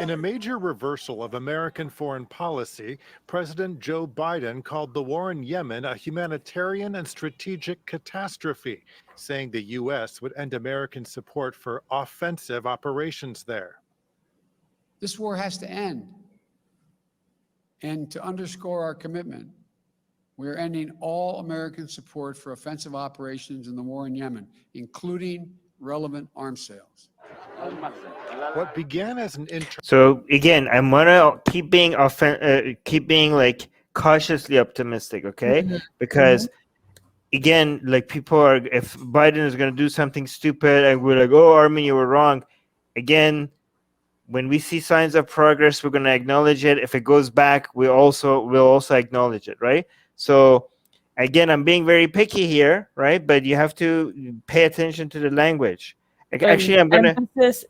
In a major reversal of American foreign policy, President Joe Biden called the war in Yemen a humanitarian and strategic catastrophe, saying the U.S. would end American support for offensive operations there. This war has to end. And to underscore our commitment, we are ending all American support for offensive operations in the war in Yemen, including relevant arms sales. What began as an So again, I'm gonna keep being like cautiously optimistic, okay? Because again, like people are, if Biden is gonna do something stupid and we're like, oh, Armin, you were wrong. Again, when we see signs of progress, we're gonna acknowledge it. If it goes back, we'll also acknowledge it, right? So again, I'm being very picky here, right? But you have to pay attention to the language. Actually, I'm gonna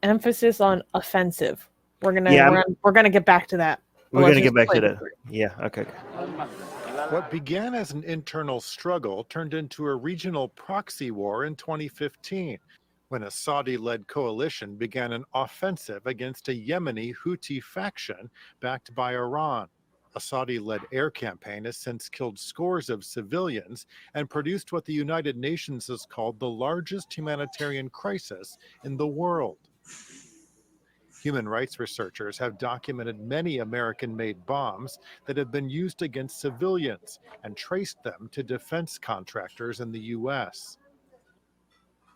emphasis on offensive. We're gonna get back to that. We're gonna get back to that. Yeah. Okay. What began as an internal struggle turned into a regional proxy war in 2015, when a Saudi-led coalition began an offensive against a Yemeni Houthi faction backed by Iran. A Saudi-led air campaign has since killed scores of civilians and produced what the United Nations has called the largest humanitarian crisis in the world. Human rights researchers have documented many American-made bombs that have been used against civilians and traced them to defense contractors in the U.S.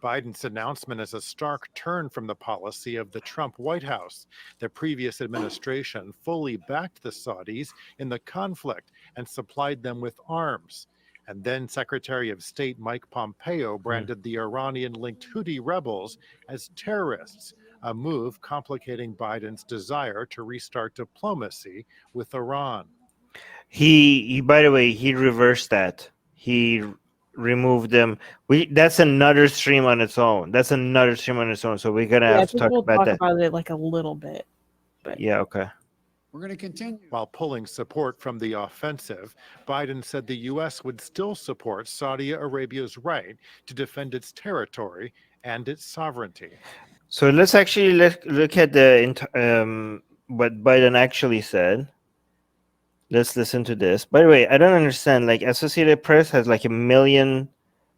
Biden's announcement is a stark turn from the policy of the Trump White House. The previous administration fully backed the Saudis in the conflict and supplied them with arms. And then Secretary of State Mike Pompeo branded the Iranian-linked Houthi rebels as terrorists, a move complicating Biden's desire to restart diplomacy with Iran. He by the way, he reversed that. He removed them. That's another stream on its own. So we're gonna have to talk about that. About it like a little bit. But yeah, okay. We're going to continue. While pulling support from the offensive, Biden said the U.S. would still support Saudi Arabia's right to defend its territory and its sovereignty. So let's actually look at the what Biden actually said. Let's listen to this. By the way, I don't understand. Like, Associated Press has like a million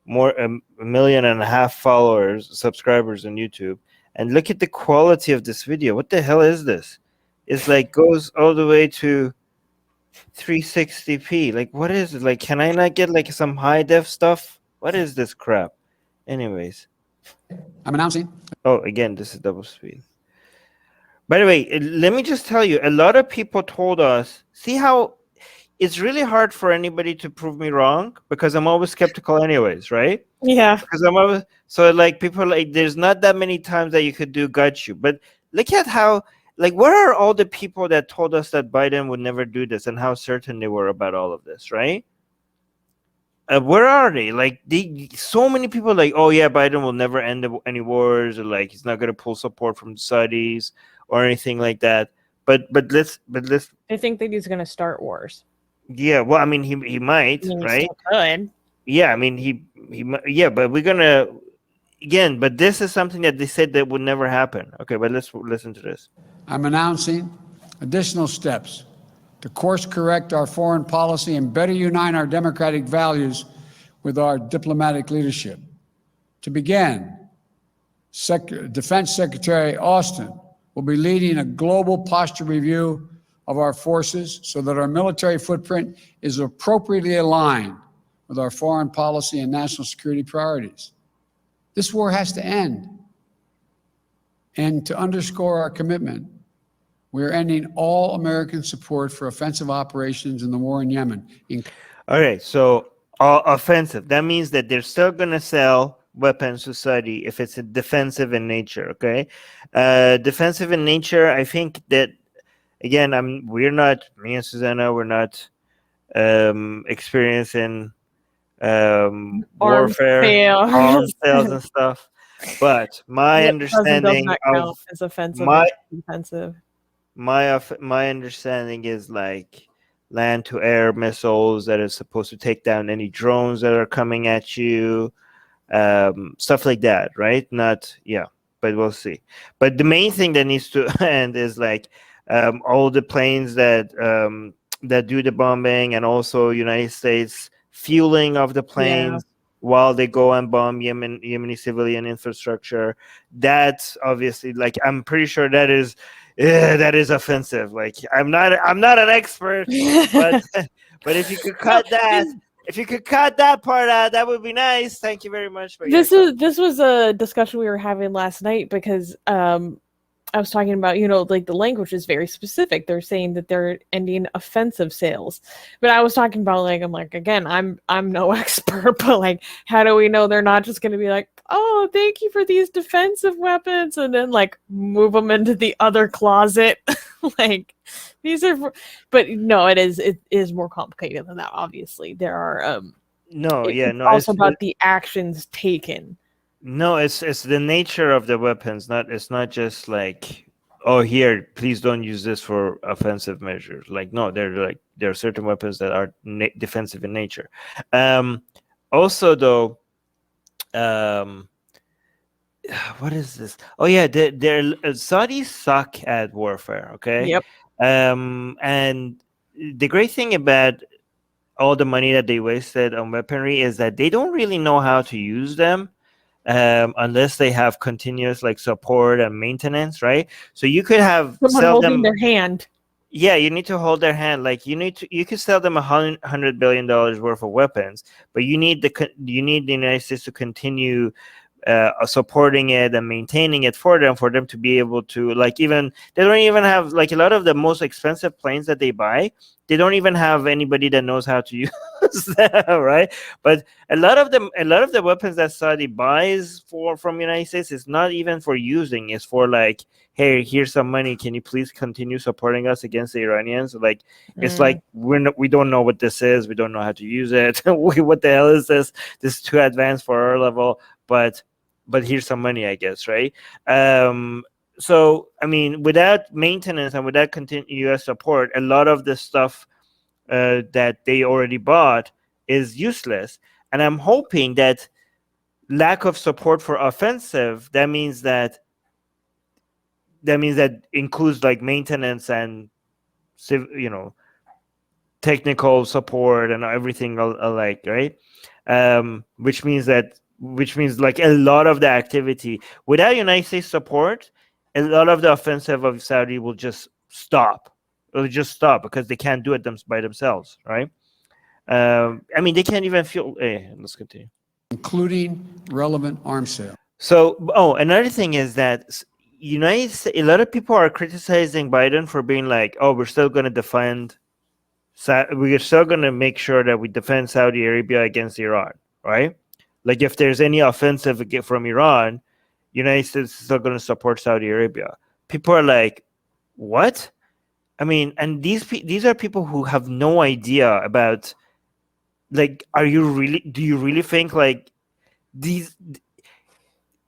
and a half subscribers on YouTube, and look at the quality of this video. What the hell is this? It's like goes all the way to 360p. Like, what is it? Like, can I not get like some high def stuff? What is this crap? Anyways, I'm announcing. Oh, again, this is double speed. By the way, let me just tell you, a lot of people told us, see how it's really hard for anybody to prove me wrong because I'm always skeptical anyways, right? Yeah. Because I'm always, so like people like, there's not that many times that you could do gut you, but look at how, like, where are all the people that told us that Biden would never do this and how certain they were about all of this, right? Where are they? Like, so many people like, oh yeah, Biden will never end any wars, or like he's not going to pull support from the Saudis or anything like that. But let's. I think that he's going to start wars. Yeah, well, I mean, he might, right? He could. Yeah, I mean, he yeah, but we're gonna again. But this is something that they said that would never happen. Okay, but let's listen to this. I'm announcing additional steps to course correct our foreign policy and better unite our democratic values with our diplomatic leadership. To begin, Defense Secretary Austin will be leading a global posture review of our forces so that our military footprint is appropriately aligned with our foreign policy and national security priorities. This war has to end. And to underscore our commitment, we are ending all American support for offensive operations in the war in Yemen. All right, so offensive. That means that they're still going to sell weapons to Saudi if it's defensive in nature, okay? Defensive in nature, I think that, again, me and Susanna, we're not experiencing warfare, arms sales and stuff. But my understanding of offensive defensive. My understanding is like land to air missiles that are supposed to take down any drones that are coming at you, stuff like that, right? Not, yeah. we'll see. But the main thing that needs to end is like all the planes that that do the bombing, and also United States fueling of the planes while they go and bomb Yemeni civilian infrastructure. That's obviously, like, I'm pretty sure that is offensive. Like, I'm not an expert, but but if you could cut that part out, that would be nice. Thank you very much. This was a discussion we were having last night, because I was talking about, like, the language is very specific. They're saying that they're ending offensive sales, but I was talking about, like, I'm like, again, I'm no expert, but like, how do we know they're not just going to be like, oh, thank you for these defensive weapons, and then like move them into the other closet? Like, these are, but no, it is more complicated than that. Obviously, there are it's also about the actions taken. No, it's the nature of the weapons. It's not just like, oh, here, please don't use this for offensive measures. Like, no, there are certain weapons that are defensive in nature. Also, though, what is this? Oh yeah, Saudis suck at warfare. Okay. Yep. And the great thing about all the money that they wasted on weaponry is that they don't really know how to use them. Unless they have continuous like support and maintenance, right? So you could have someone holding their hand. Yeah, you need to hold their hand. Like, you could sell them $100 billion worth of weapons, but you need the United States to continue supporting it and maintaining it for them to be able to, like, even they don't even have, like, a lot of the most expensive planes that they buy, they don't even have anybody that knows how to use them, right? But a lot of the weapons that Saudi buys from United States is not even for using. It's for like, hey, here's some money. Can you please continue supporting us against the Iranians? Like, it's like we don't know what this is. We don't know how to use it. What the hell is this? This is too advanced for our level. But here's some money, I guess, right? So, I mean, without maintenance and without continuous support, a lot of the stuff that they already bought is useless. And I'm hoping that lack of support for offensive, that means that includes like maintenance and, technical support and everything alike, right? Which means like a lot of the activity without United States support, a lot of the offensive of Saudi will just stop. It'll just stop because they can't do it by themselves, right? I mean, they can't even feel. Let's continue. Including relevant arms sale. So, another thing is that a lot of people are criticizing Biden for being like, oh, we're still going to defend. We're still going to make sure that we defend Saudi Arabia against Iran, right? Like, if there's any offensive from Iran, United States is still going to support Saudi Arabia. People are like, what? I mean, and these are people who have no idea about, like, do you really think like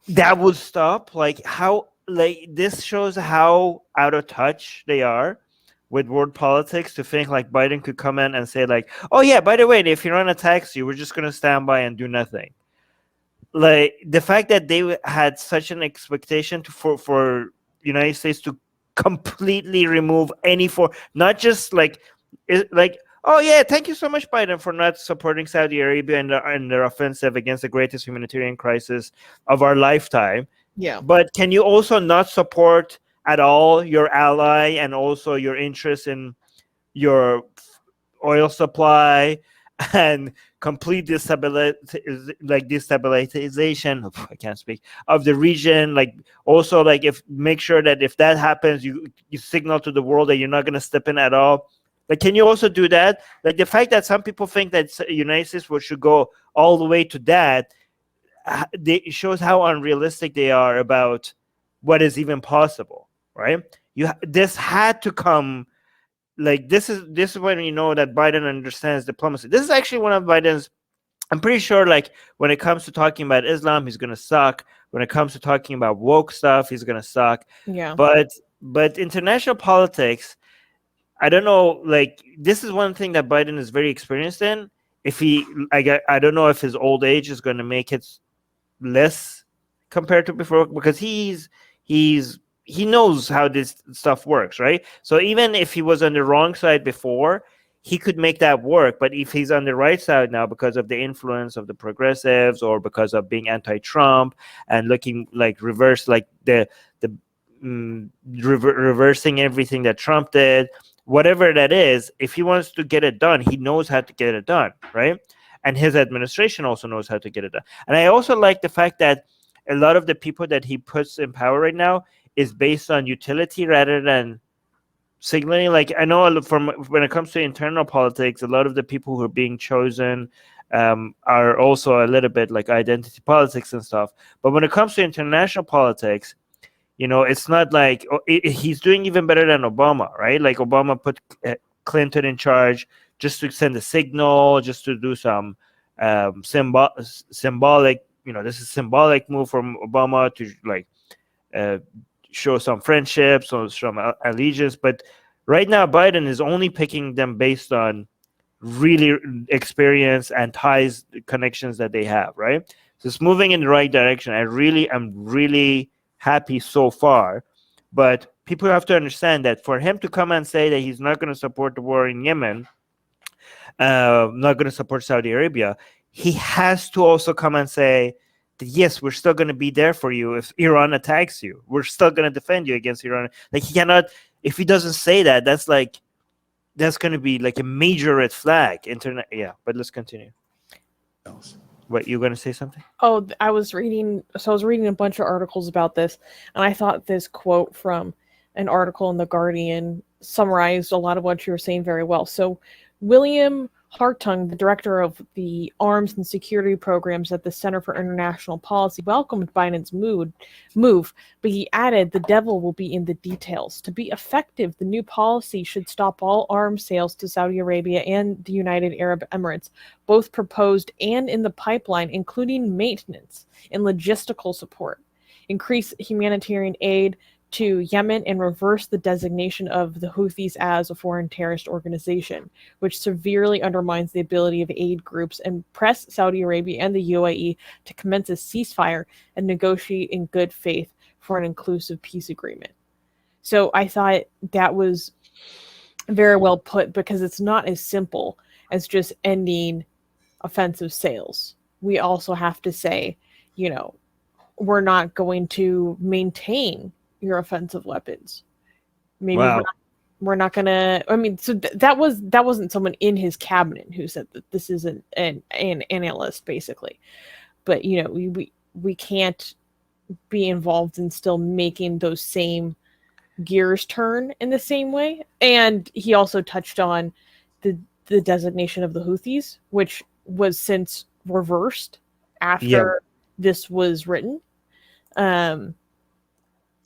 that would stop? Like, how, like, this shows how out of touch they are with world politics to think like Biden could come in and say like, oh yeah, by the way, if Iran attacks you, we're just going to stand by and do nothing. Like, the fact that they had such an expectation for United States to completely remove any not just like oh yeah, thank you so much, Biden, for not supporting Saudi Arabia and their offensive against the greatest humanitarian crisis of our lifetime. Yeah. But can you also not support at all your ally and also your interest in your oil supply and complete destabilization, I can't speak, of the region? Like, also, like, if make sure that if that happens, you signal to the world that you're not going to step in at all. Like, can you also do that? Like, the fact that some people think that the United States should go all the way to that, it shows how unrealistic they are about what is even possible, right? This had to come. Like, this is when you know that Biden understands diplomacy. This is actually one of Biden's. I'm pretty sure, like, when it comes to talking about Islam, he's gonna suck. When it comes to talking about woke stuff, he's gonna suck. Yeah. But international politics, I don't know. Like, this is one thing that Biden is very experienced in. I don't know if his old age is gonna make it less compared to before, because he knows how this stuff works, right? So even if he was on the wrong side before, he could make that work. But if he's on the right side now because of the influence of the progressives, or because of being anti-Trump and looking like reverse, like reversing everything that Trump did, whatever that is, if he wants to get it done, he knows how to get it done, right? And his administration also knows how to get it done. And I also like the fact that a lot of the people that he puts in power right now is based on utility rather than signaling. Like, I know from when it comes to internal politics, a lot of the people who are being chosen are also a little bit like identity politics and stuff. But when it comes to international politics, it's not like he's doing even better than Obama, right? Like, Obama put Clinton in charge just to send a signal, just to do some symbolic, this is symbolic move from Obama to like show some friendships or some allegiance. But right now, Biden is only picking them based on really experience and ties, connections that they have, right? So it's moving in the right direction. I'm really happy so far. But people have to understand that for him to come and say that he's not going to support the war in Yemen, not going to support Saudi Arabia, he has to also come and say that, yes, we're still going to be there for you if Iran attacks you. We're still going to defend you against Iran. Like, he cannot, if he doesn't say that, that's going to be like a major red flag. Yeah, but let's continue. What, you going to say something? Oh, I was reading a bunch of articles about this, and I thought this quote from an article in The Guardian summarized a lot of what you were saying very well. So William Hartung, the director of the Arms and Security Programs at the Center for International Policy, welcomed Biden's move, but he added the devil will be in the details. To be effective, the new policy should stop all arms sales to Saudi Arabia and the United Arab Emirates, both proposed and in the pipeline, including maintenance and logistical support, increase humanitarian aid to Yemen, and reverse the designation of the Houthis as a foreign terrorist organization, which severely undermines the ability of aid groups, and press Saudi Arabia and the UAE to commence a ceasefire and negotiate in good faith for an inclusive peace agreement. So I thought that was very well put, because it's not as simple as just ending offensive sales. We also have to say, we're not going to maintain your offensive weapons. Maybe wow. we're not gonna. I mean, so that wasn't someone in his cabinet who said that. This isn't an analyst, basically. But we can't be involved in still making those same gears turn in the same way. And he also touched on the designation of the Houthis, which was since reversed after this was written.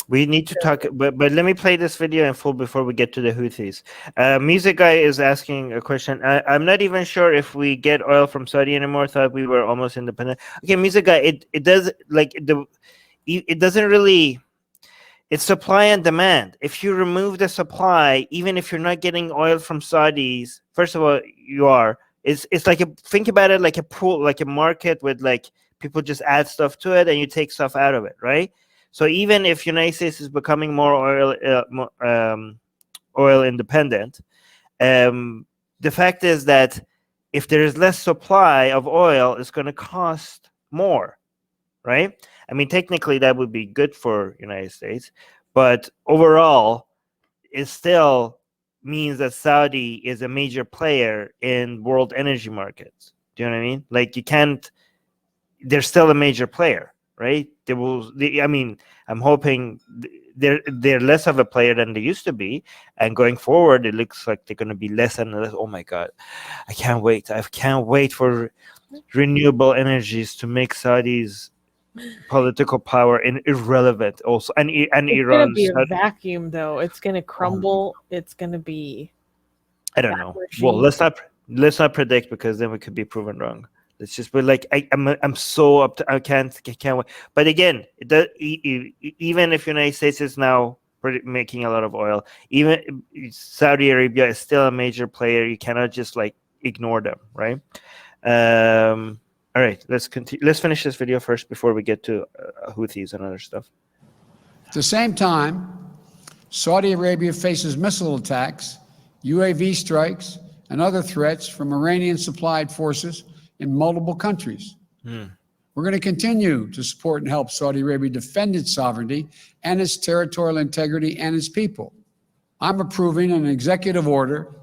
We need to talk, but let me play this video in full before we get to the Houthis. Music Guy is asking a question. I'm not even sure if we get oil from Saudi anymore. Thought we were almost independent. Okay, Music Guy, it does, like, it doesn't really. It's supply and demand. If you remove the supply, even if you're not getting oil from Saudis, first of all, you are. It's like think about it like a pool, like a market with like people just add stuff to it and you take stuff out of it, right? So even if United States is becoming more oil independent, the fact is that if there is less supply of oil, it's going to cost more, right? I mean, technically that would be good for United States, but overall, it still means that Saudi is a major player in world energy markets. Do you know what I mean? Like, you can't. They're still a major player. Right? I'm hoping they're less of a player than they used to be, and going forward, it looks like they're going to be less and less. Oh my God, I can't wait! I can't wait for renewable energies to make Saudi's political power irrelevant. Also, and it's Iran. It's going to be a vacuum, though. It's going to crumble. It's going to be. I don't know. Well, let's not predict, because then we could be proven wrong. It's just, but like I'm so up to, I can't wait. But again, even if United States is now making a lot of oil, even Saudi Arabia is still a major player. You cannot just like ignore them, right? All right, let's continue. Let's finish this video first before we get to Houthis and other stuff. At the same time, Saudi Arabia faces missile attacks, UAV strikes, and other threats from Iranian-supplied forces in multiple countries. We're going to continue to support and help Saudi Arabia defend its sovereignty and its territorial integrity and its people. I'm approving an executive order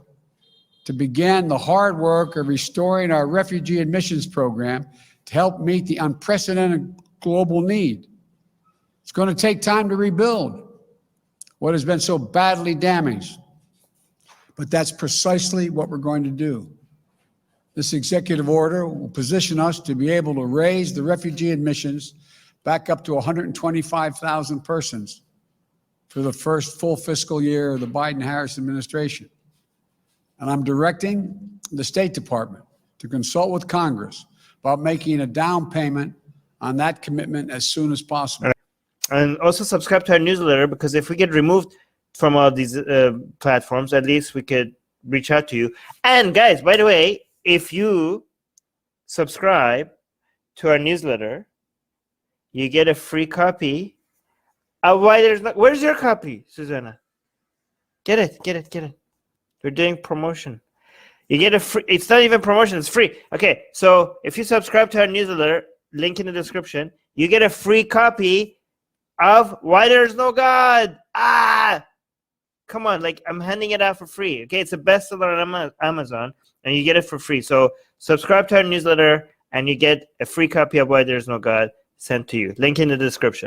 to begin the hard work of restoring our refugee admissions program to help meet the unprecedented global need. It's going to take time to rebuild what has been so badly damaged, but that's precisely what we're going to do. This executive order will position us to be able to raise the refugee admissions back up to 125,000 persons for the first full fiscal year of the Biden-Harris administration. And I'm directing the State Department to consult with Congress about making a down payment on that commitment as soon as possible. And also subscribe to our newsletter, because if we get removed from all these platforms, at least we could reach out to you. And guys, by the way, if you subscribe to our newsletter, you get a free copy of Why There's No... Where's your copy, Susanna? Get it. We're doing promotion. You get a free... It's not even promotion, it's free. Okay, so if you subscribe to our newsletter, link in the description, you get a free copy of Why There's No God. Come on, like, I'm handing it out for free. Okay, it's a bestseller on Amazon, and you get it for free. So subscribe to our newsletter, and you get a free copy of Why There's No God sent to you. Link in the description.